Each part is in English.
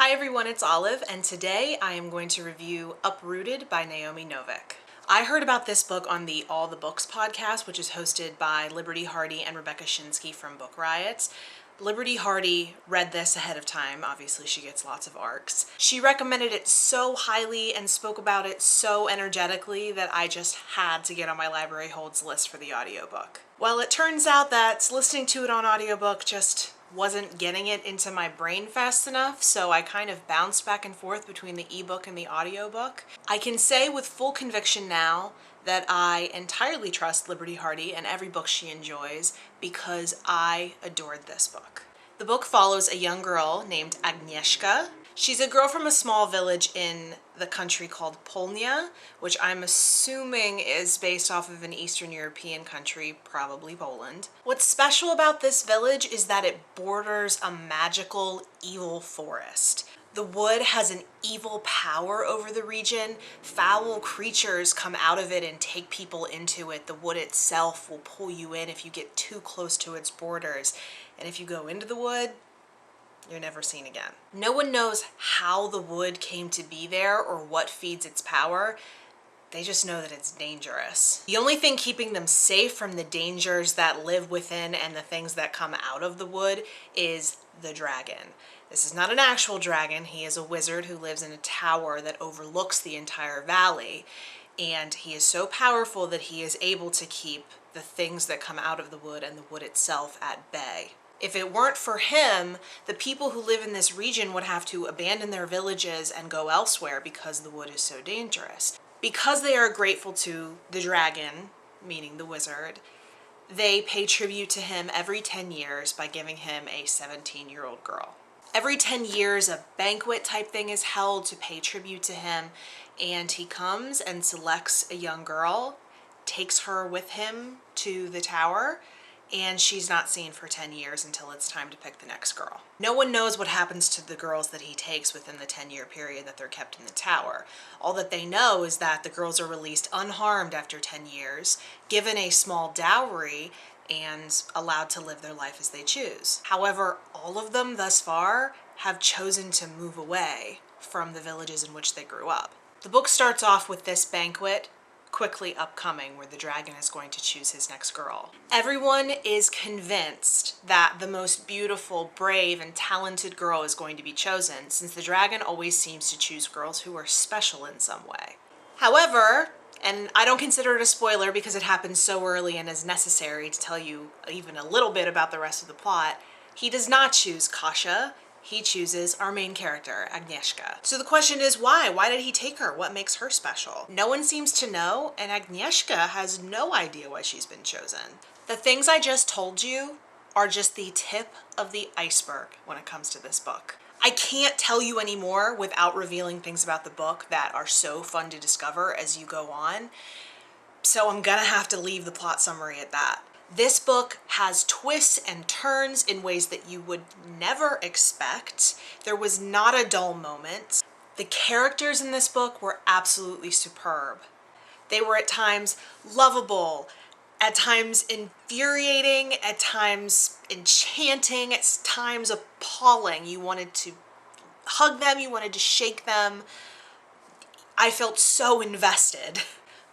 Hi everyone, it's Olive, and today I am going to review Uprooted by Naomi Novik. I heard about this book on the All the Books podcast, which is hosted by Liberty Hardy and Rebecca Shinsky from Book Riots. Liberty Hardy read this ahead of time. Obviously, she gets lots of ARCs. She recommended it so highly and spoke about it so energetically that I just had to get on my library holds list for the audiobook. Well, it turns out that listening to it on audiobook just wasn't getting it into my brain fast enough, so I kind of bounced back and forth between the ebook and the audiobook. I can say with full conviction now that I entirely trust Liberty Hardy and every book she enjoys because I adored this book. The book follows a young girl named Agnieszka. She's a girl from a small village in the country called Polnia, which I'm assuming is based off of an Eastern European country, probably Poland. What's special about this village is that it borders a magical, evil forest. The wood has an evil power over the region. Foul creatures come out of it and take people into it. The wood itself will pull you in if you get too close to its borders. And if you go into the wood, you're never seen again. No one knows how the wood came to be there or what feeds its power. They just know that it's dangerous. The only thing keeping them safe from the dangers that live within and the things that come out of the wood is the dragon. This is not an actual dragon. He is a wizard who lives in a tower that overlooks the entire valley. And he is so powerful that he is able to keep the things that come out of the wood and the wood itself at bay. If it weren't for him, the people who live in this region would have to abandon their villages and go elsewhere because the wood is so dangerous. Because they are grateful to the dragon, meaning the wizard, they pay tribute to him every 10 years by giving him a 17-year-old girl. Every 10 years, a banquet type thing is held to pay tribute to him, and he comes and selects a young girl, takes her with him to the tower, and she's not seen for 10 years until it's time to pick the next girl. No one knows what happens to the girls that he takes within the 10-year period that they're kept in the tower. All that they know is that the girls are released unharmed after 10 years, given a small dowry, and allowed to live their life as they choose. However, all of them thus far have chosen to move away from the villages in which they grew up. The book starts off with this banquet quickly upcoming where the dragon is going to choose his next girl. Everyone is convinced that the most beautiful, brave, and talented girl is going to be chosen, since the dragon always seems to choose girls who are special in some way. However, and I don't consider it a spoiler because it happens so early and is necessary to tell you even a little bit about the rest of the plot, he does not choose Kasia. He chooses our main character, Agnieszka. So the question is why? Why did he take her? What makes her special? No one seems to know, and Agnieszka has no idea why she's been chosen. The things I just told you are just the tip of the iceberg when it comes to this book. I can't tell you any more without revealing things about the book that are so fun to discover as you go on. So I'm gonna have to leave the plot summary at that. This book has twists and turns in ways that you would never expect. There was not a dull moment. The characters in this book were absolutely superb. They were at times lovable, at times infuriating, at times enchanting, at times appalling. You wanted to hug them, you wanted to shake them. I felt so invested.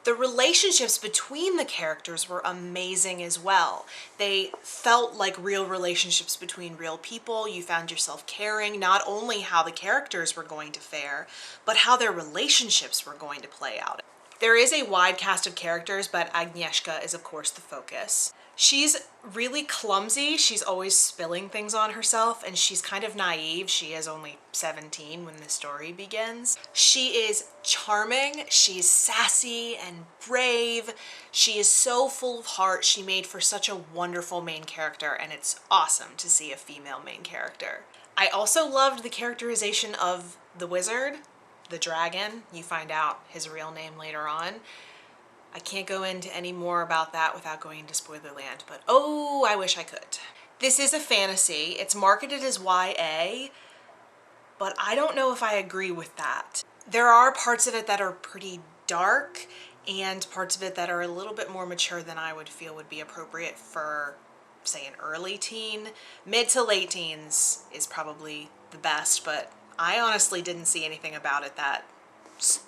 The relationships between the characters were amazing as well. They felt like real relationships between real people. You found yourself caring not only how the characters were going to fare, but how their relationships were going to play out. There is a wide cast of characters, but Agnieszka is of course the focus. She's really clumsy. She's always spilling things on herself, and she's kind of naive. She is only 17 when the story begins. She is charming. She's sassy and brave. She is so full of heart. She made for such a wonderful main character, and it's awesome to see a female main character. I also loved the characterization of the wizard, the dragon. You find out his real name later on. I can't go into any more about that without going into spoiler land, but oh, I wish I could. This is a fantasy. It's marketed as YA, but I don't know if I agree with that. There are parts of it that are pretty dark and parts of it that are a little bit more mature than I would feel would be appropriate for, say, an early teen. Mid to late teens is probably the best, but I honestly didn't see anything about it that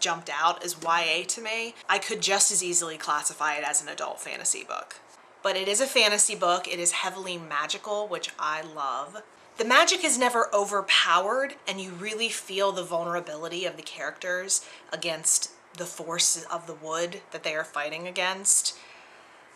jumped out as YA to me. I could just as easily classify it as an adult fantasy book. But it is a fantasy book. It is heavily magical, which I love. The magic is never overpowered, and you really feel the vulnerability of the characters against the force of the wood that they are fighting against.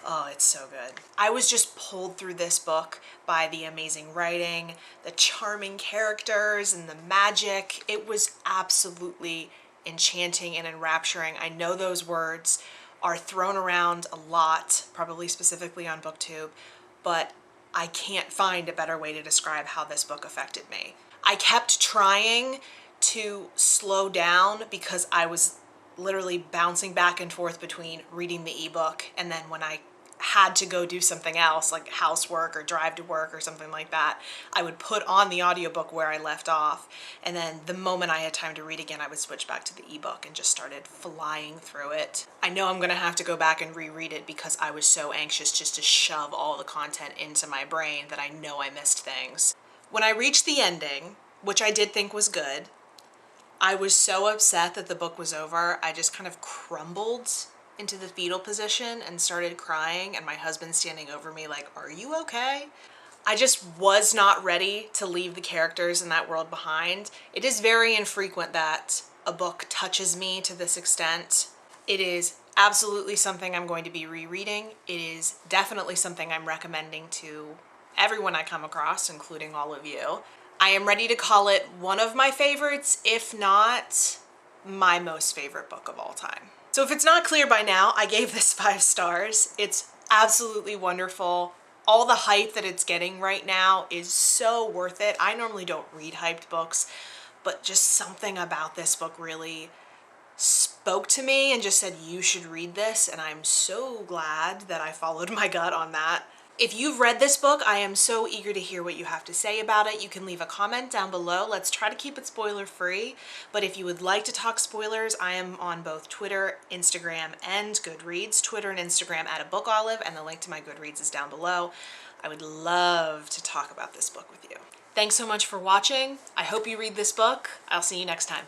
Oh, it's so good. I was just pulled through this book by the amazing writing, the charming characters, and the magic. It was absolutely enchanting and enrapturing. I know those words are thrown around a lot, probably specifically on BookTube, but I can't find a better way to describe how this book affected me. I kept trying to slow down because I was literally bouncing back and forth between reading the ebook and then when I had to go do something else like housework or drive to work or something like that, I would put on the audiobook where I left off, and then the moment I had time to read again, I would switch back to the ebook and just started flying through it. I know I'm gonna have to go back and reread it because I was so anxious just to shove all the content into my brain that I know I missed things. When I reached the ending, which I did think was good, I was so upset that the book was over, I just kind of crumbled into the fetal position and started crying, and my husband standing over me like, "Are you okay?" I just was not ready to leave the characters in that world behind. It is very infrequent that a book touches me to this extent. It is absolutely something I'm going to be rereading. It is definitely something I'm recommending to everyone I come across, including all of you. I am ready to call it one of my favorites, if not my most favorite book of all time. So if it's not clear by now, I gave this 5 stars. It's absolutely wonderful. All the hype that it's getting right now is so worth it. I normally don't read hyped books, but just something about this book really spoke to me and just said, you should read this, and I'm so glad that I followed my gut on that. If you've read this book, I am so eager to hear what you have to say about it. You can leave a comment down below. Let's try to keep it spoiler free, but if you would like to talk spoilers, I am on both Twitter, Instagram, and Goodreads. Twitter and Instagram at @bookolive, and the link to my Goodreads is down below. I would love to talk about this book with you. Thanks so much for watching. I hope you read this book. I'll see you next time.